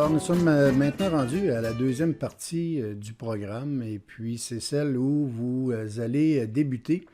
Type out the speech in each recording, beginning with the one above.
Alors, nous sommes maintenant rendus à la deuxième partie du programme et puis c'est celle où vous allez débuter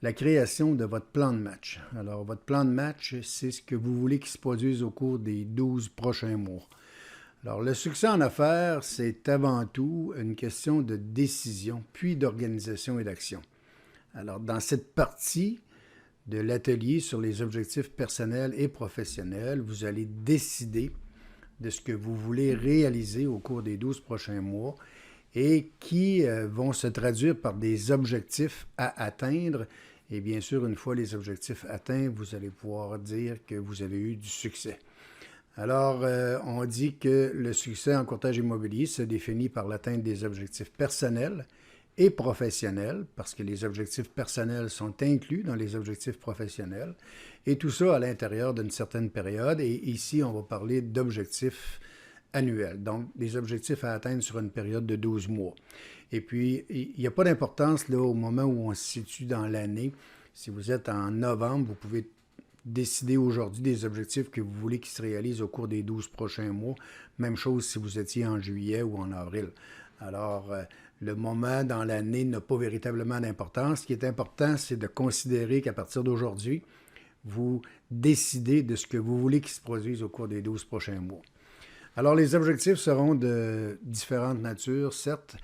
la création de votre plan de match. Alors, votre plan de match, c'est ce que vous voulez qu'il se produise au cours des 12 prochains mois. Alors, le succès en affaires, c'est avant tout une question de décision, puis d'organisation et d'action. Alors, dans cette partie de l'atelier sur les objectifs personnels et professionnels, vous allez décider de ce que vous voulez réaliser au cours des 12 prochains mois et qui vont se traduire par des objectifs à atteindre. Et bien sûr, une fois les objectifs atteints, vous allez pouvoir dire que vous avez eu du succès. Alors, on dit que le succès en courtage immobilier se définit par l'atteinte des objectifs personnels et professionnels, parce que les objectifs personnels sont inclus dans les objectifs professionnels, et tout ça à l'intérieur d'une certaine période. Et ici, on va parler d'objectifs annuels, donc des objectifs à atteindre sur une période de 12 mois. Et puis, il n'y a pas d'importance là, au moment où on se situe dans l'année. Si vous êtes en novembre, vous pouvez décider aujourd'hui des objectifs que vous voulez qu'ils se réalisent au cours des 12 prochains mois. Même chose si vous étiez en juillet ou en avril. Alors, le moment dans l'année n'a pas véritablement d'importance. Ce qui est important, c'est de considérer qu'à partir d'aujourd'hui, vous décidez de ce que vous voulez qu'il se produise au cours des 12 prochains mois. Alors, les objectifs seront de différentes natures, certes,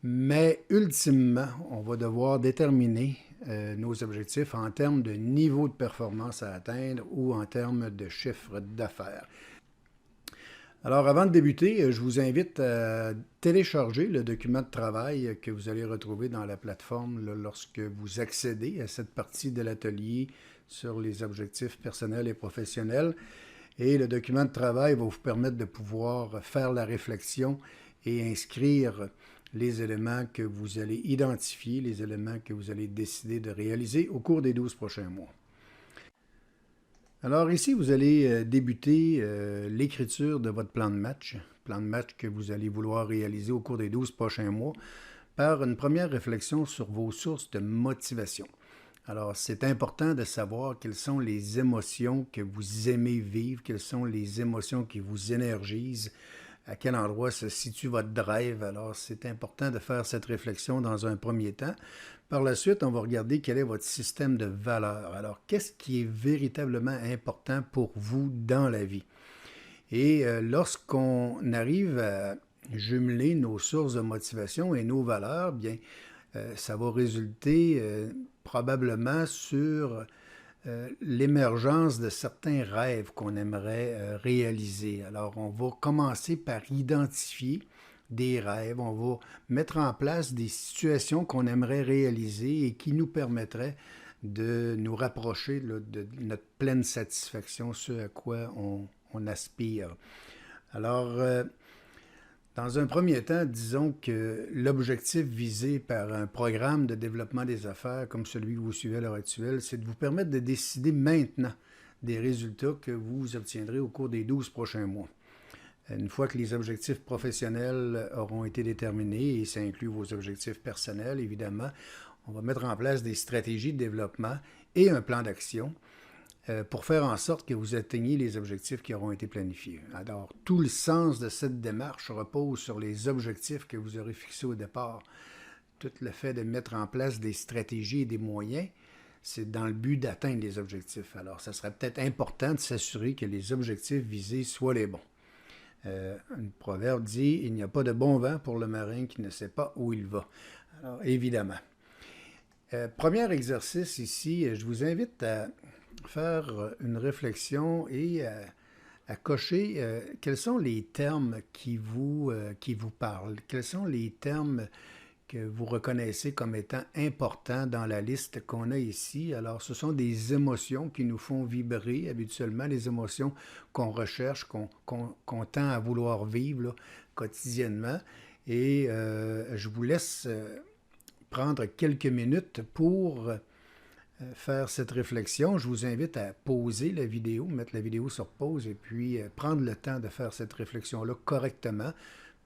mais ultimement, on va devoir déterminer nos objectifs en termes de niveau de performance à atteindre ou en termes de chiffre d'affaires. Alors, avant de débuter, je vous invite à télécharger le document de travail que vous allez retrouver dans la plateforme lorsque vous accédez à cette partie de l'atelier sur les objectifs personnels et professionnels. Et le document de travail va vous permettre de pouvoir faire la réflexion et inscrire les éléments que vous allez identifier, les éléments que vous allez décider de réaliser au cours des 12 prochains mois. Alors ici, vous allez débuter l'écriture de votre plan de match que vous allez vouloir réaliser au cours des 12 prochains mois par une première réflexion sur vos sources de motivation. Alors, c'est important de savoir quelles sont les émotions que vous aimez vivre, quelles sont les émotions qui vous énergisent, à quel endroit se situe votre drive. Alors, c'est important de faire cette réflexion dans un premier temps. Par la suite, on va regarder quel est votre système de valeurs. Alors, qu'est-ce qui est véritablement important pour vous dans la vie? Et lorsqu'on arrive à jumeler nos sources de motivation et nos valeurs, bien, ça va résulter probablement sur l'émergence de certains rêves qu'on aimerait réaliser. Alors, on va commencer par identifier des rêves, on va mettre en place des situations qu'on aimerait réaliser et qui nous permettraient de nous rapprocher là, de notre pleine satisfaction, ce à quoi on aspire. Alors, dans un premier temps, disons que l'objectif visé par un programme de développement des affaires comme celui que vous suivez à l'heure actuelle, c'est de vous permettre de décider maintenant des résultats que vous obtiendrez au cours des 12 prochains mois. Une fois que les objectifs professionnels auront été déterminés, et ça inclut vos objectifs personnels, évidemment, on va mettre en place des stratégies de développement et un plan d'action pour faire en sorte que vous atteigniez les objectifs qui auront été planifiés. Alors, tout le sens de cette démarche repose sur les objectifs que vous aurez fixés au départ. Tout le fait de mettre en place des stratégies et des moyens, c'est dans le but d'atteindre les objectifs. Alors, ça serait peut-être important de s'assurer que les objectifs visés soient les bons. Un proverbe dit « Il n'y a pas de bon vent pour le marin qui ne sait pas où il va ». Alors, évidemment. Premier exercice ici, je vous invite à faire une réflexion et à cocher quels sont les termes qui vous parlent, quels sont les termes que vous reconnaissez comme étant importants dans la liste qu'on a ici. Alors, ce sont des émotions qui nous font vibrer habituellement, les émotions qu'on recherche, qu'on tend à vouloir vivre là, quotidiennement. Et je vous laisse prendre quelques minutes pour faire cette réflexion. Je vous invite à pauser la vidéo, mettre la vidéo sur pause et puis prendre le temps de faire cette réflexion-là correctement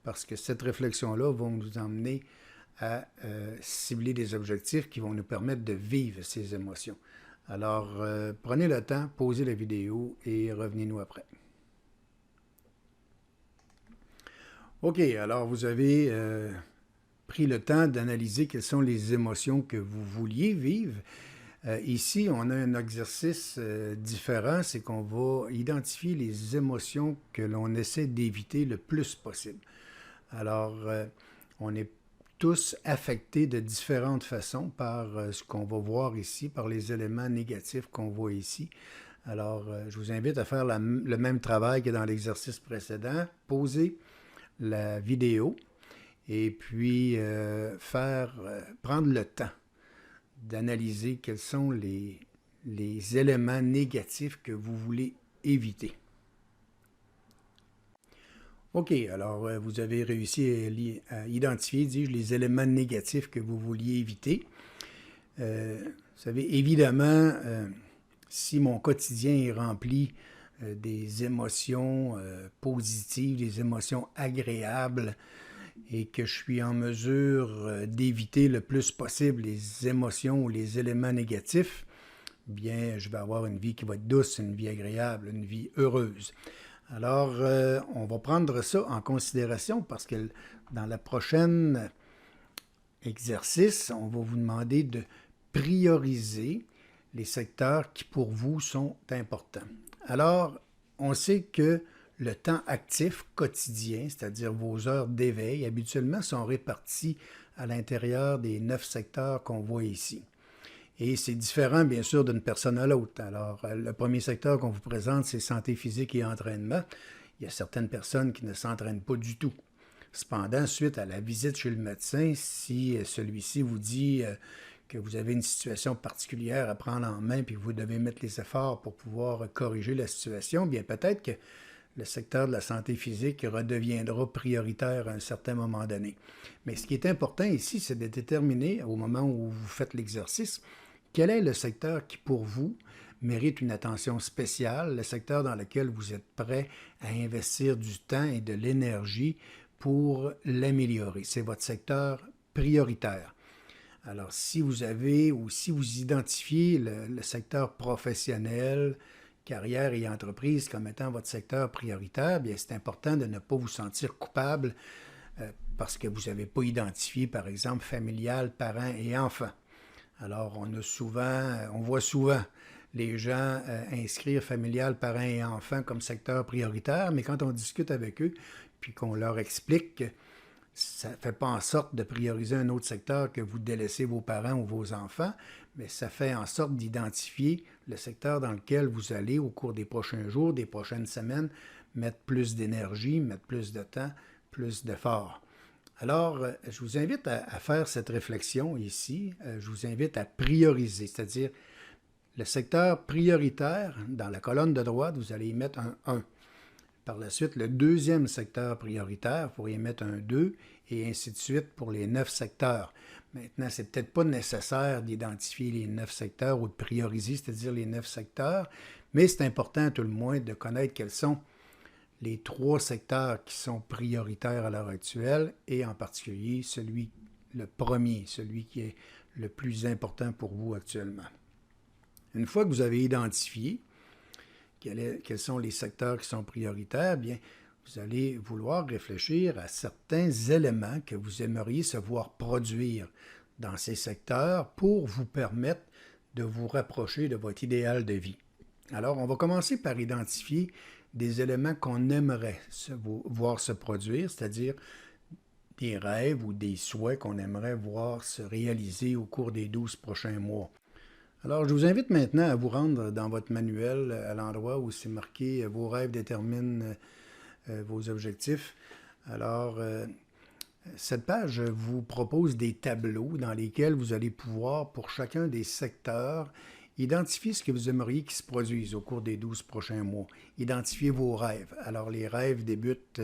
parce que cette réflexion-là va nous emmener à cibler des objectifs qui vont nous permettre de vivre ces émotions. Alors, prenez le temps, pausez la vidéo et revenez-nous après. OK, alors vous avez pris le temps d'analyser quelles sont les émotions que vous vouliez vivre. Ici, on a un exercice différent, c'est qu'on va identifier les émotions que l'on essaie d'éviter le plus possible. Alors, on est tous affectés de différentes façons par ce qu'on va voir ici, par les éléments négatifs qu'on voit ici. Alors, je vous invite à faire le même travail que dans l'exercice précédent. Posez la vidéo et puis prendre le temps d'analyser quels sont les éléments négatifs que vous voulez éviter. OK, alors vous avez réussi à identifier, dis-je, les éléments négatifs que vous vouliez éviter. Vous savez, évidemment, si mon quotidien est rempli des émotions positives, des émotions agréables, et que je suis en mesure d'éviter le plus possible les émotions ou les éléments négatifs, bien, je vais avoir une vie qui va être douce, une vie agréable, une vie heureuse. Alors, on va prendre ça en considération parce que dans la prochaine exercice, on va vous demander de prioriser les secteurs qui pour vous sont importants. Alors, on sait que le temps actif quotidien, c'est-à-dire vos heures d'éveil, habituellement sont réparties à l'intérieur des 9 secteurs qu'on voit ici. Et c'est différent, bien sûr, d'une personne à l'autre. Alors, le premier secteur qu'on vous présente, c'est santé physique et entraînement. Il y a certaines personnes qui ne s'entraînent pas du tout. Cependant, suite à la visite chez le médecin, si celui-ci vous dit que vous avez une situation particulière à prendre en main puis que vous devez mettre les efforts pour pouvoir corriger la situation, bien peut-être que le secteur de la santé physique redeviendra prioritaire à un certain moment donné. Mais ce qui est important ici, c'est de déterminer, au moment où vous faites l'exercice, quel est le secteur qui, pour vous, mérite une attention spéciale, le secteur dans lequel vous êtes prêt à investir du temps et de l'énergie pour l'améliorer. C'est votre secteur prioritaire. Alors, si vous avez ou si vous identifiez le secteur professionnel, carrière et entreprise comme étant votre secteur prioritaire, bien, c'est important de ne pas vous sentir coupable parce que vous n'avez pas identifié, par exemple, familial, parents et enfants. Alors, on voit souvent les gens inscrire familial, parents et enfants comme secteur prioritaire, mais quand on discute avec eux, puis qu'on leur explique que ça ne fait pas en sorte de prioriser un autre secteur que vous délaissez vos parents ou vos enfants, mais ça fait en sorte d'identifier le secteur dans lequel vous allez, au cours des prochains jours, des prochaines semaines, mettre plus d'énergie, mettre plus de temps, plus d'efforts. Alors, je vous invite à faire cette réflexion ici. Je vous invite à prioriser, c'est-à-dire le secteur prioritaire, dans la colonne de droite, vous allez y mettre un 1. Par la suite, le deuxième secteur prioritaire, vous pourriez mettre un 2 et ainsi de suite pour les 9 secteurs. Maintenant, c'est peut-être pas nécessaire d'identifier les 9 secteurs ou de prioriser, c'est-à-dire les 9 secteurs, mais c'est important à tout le moins de connaître quels sont les 3 secteurs qui sont prioritaires à l'heure actuelle et en particulier le premier, celui qui est le plus important pour vous actuellement. Une fois que vous avez identifié quels sont les secteurs qui sont prioritaires, bien, vous allez vouloir réfléchir à certains éléments que vous aimeriez se voir produire dans ces secteurs pour vous permettre de vous rapprocher de votre idéal de vie. Alors, on va commencer par identifier des éléments qu'on aimerait voir se produire, c'est-à-dire des rêves ou des souhaits qu'on aimerait voir se réaliser au cours des 12 prochains mois. Alors, je vous invite maintenant à vous rendre dans votre manuel à l'endroit où c'est marqué « Vos rêves déterminent vos objectifs ». Alors, cette page vous propose des tableaux dans lesquels vous allez pouvoir, pour chacun des secteurs, identifier ce que vous aimeriez qu'il se produise au cours des 12 prochains mois. Identifiez vos rêves. Alors, les rêves débutent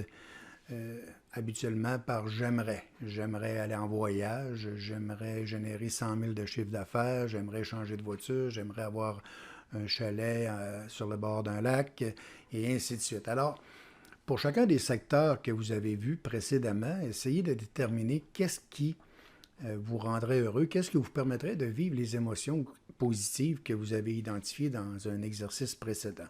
habituellement par j'aimerais. J'aimerais aller en voyage, j'aimerais générer 100 000 de chiffre d'affaires, j'aimerais changer de voiture, j'aimerais avoir un chalet sur le bord d'un lac, et ainsi de suite. Alors, pour chacun des secteurs que vous avez vus précédemment, essayez de déterminer qu'est-ce qui vous rendrait heureux, qu'est-ce qui vous permettrait de vivre les émotions positives que vous avez identifiées dans un exercice précédent.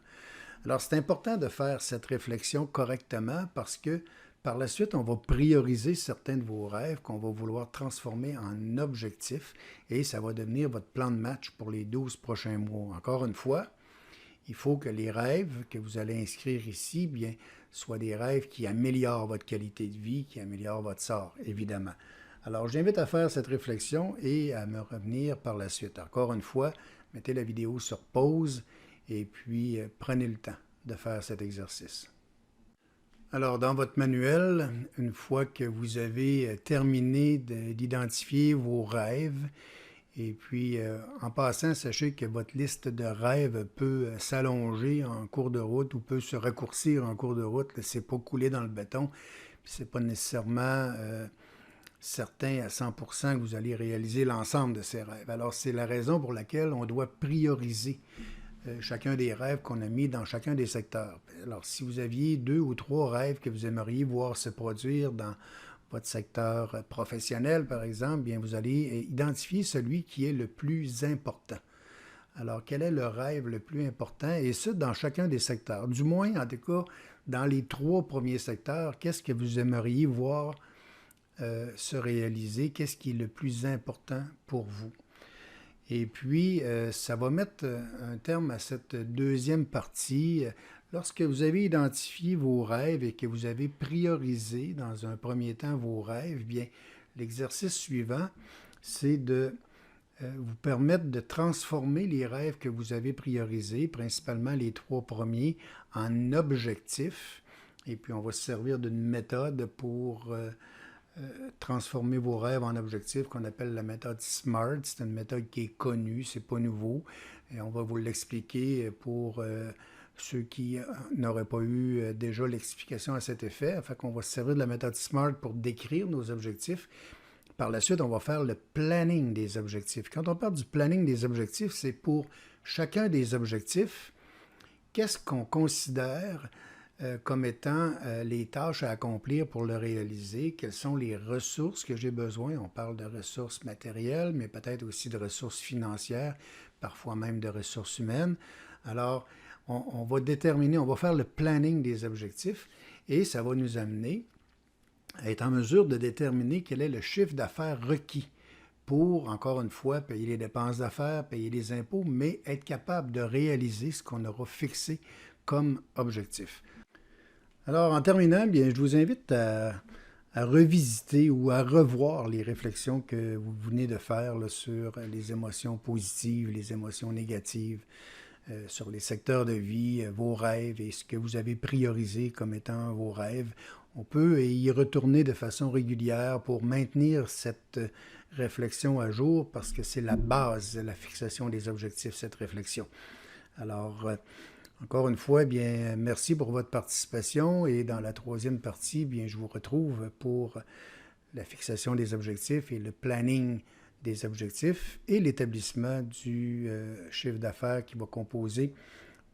Alors, c'est important de faire cette réflexion correctement parce que Par la suite, on va prioriser certains de vos rêves qu'on va vouloir transformer en objectifs et ça va devenir votre plan de match pour les 12 prochains mois. Encore une fois, il faut que les rêves que vous allez inscrire ici, bien, soient des rêves qui améliorent votre qualité de vie, qui améliorent votre sort, évidemment. Alors, j'invite à faire cette réflexion et à me revenir par la suite. Encore une fois, mettez la vidéo sur pause et puis prenez le temps de faire cet exercice. Alors, dans votre manuel, une fois que vous avez terminé d'identifier vos rêves, et puis en passant, sachez que votre liste de rêves peut s'allonger en cours de route ou peut se raccourcir en cours de route. Ce n'est pas coulé dans le béton, puis ce n'est pas nécessairement certain à 100% que vous allez réaliser l'ensemble de ces rêves. Alors, c'est la raison pour laquelle on doit prioriser chacun des rêves qu'on a mis dans chacun des secteurs. Alors, si vous aviez 2 ou 3 rêves que vous aimeriez voir se produire dans votre secteur professionnel, par exemple, bien, vous allez identifier celui qui est le plus important. Alors, quel est le rêve le plus important? Et ça, dans chacun des secteurs. Du moins, en tout cas, dans les 3 premiers secteurs, qu'est-ce que vous aimeriez voir se réaliser? Qu'est-ce qui est le plus important pour vous? Et puis, ça va mettre un terme à cette deuxième partie. Lorsque vous avez identifié vos rêves et que vous avez priorisé dans un premier temps vos rêves, bien, l'exercice suivant, c'est de vous permettre de transformer les rêves que vous avez priorisés, principalement les 3 premiers, en objectifs. Et puis, on va se servir d'une méthode pour transformer vos rêves en objectifs qu'on appelle la méthode SMART. C'est une méthode qui est connue, c'est pas nouveau. Et on va vous l'expliquer pour ceux qui n'auraient pas eu déjà l'explication à cet effet. Fait qu'on va se servir de la méthode SMART pour décrire nos objectifs. Par la suite, on va faire le planning des objectifs. Quand on parle du planning des objectifs, c'est pour chacun des objectifs, qu'est-ce qu'on considère comme étant les tâches à accomplir pour le réaliser, quelles sont les ressources que j'ai besoin. On parle de ressources matérielles, mais peut-être aussi de ressources financières, parfois même de ressources humaines. Alors, on va déterminer, on va faire le planning des objectifs et ça va nous amener à être en mesure de déterminer quel est le chiffre d'affaires requis pour, encore une fois, payer les dépenses d'affaires, payer les impôts, mais être capable de réaliser ce qu'on aura fixé comme objectif. Alors, en terminant, bien, je vous invite à revisiter ou à revoir les réflexions que vous venez de faire là, sur les émotions positives, les émotions négatives, sur les secteurs de vie, vos rêves et ce que vous avez priorisé comme étant vos rêves. On peut y retourner de façon régulière pour maintenir cette réflexion à jour parce que c'est la base de la fixation des objectifs, cette réflexion. Alors, encore une fois, bien, merci pour votre participation et dans la troisième partie, bien, je vous retrouve pour la fixation des objectifs et le planning des objectifs et l'établissement du chiffre d'affaires qui va composer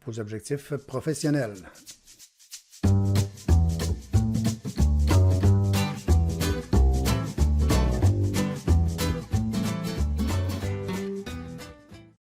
vos objectifs professionnels.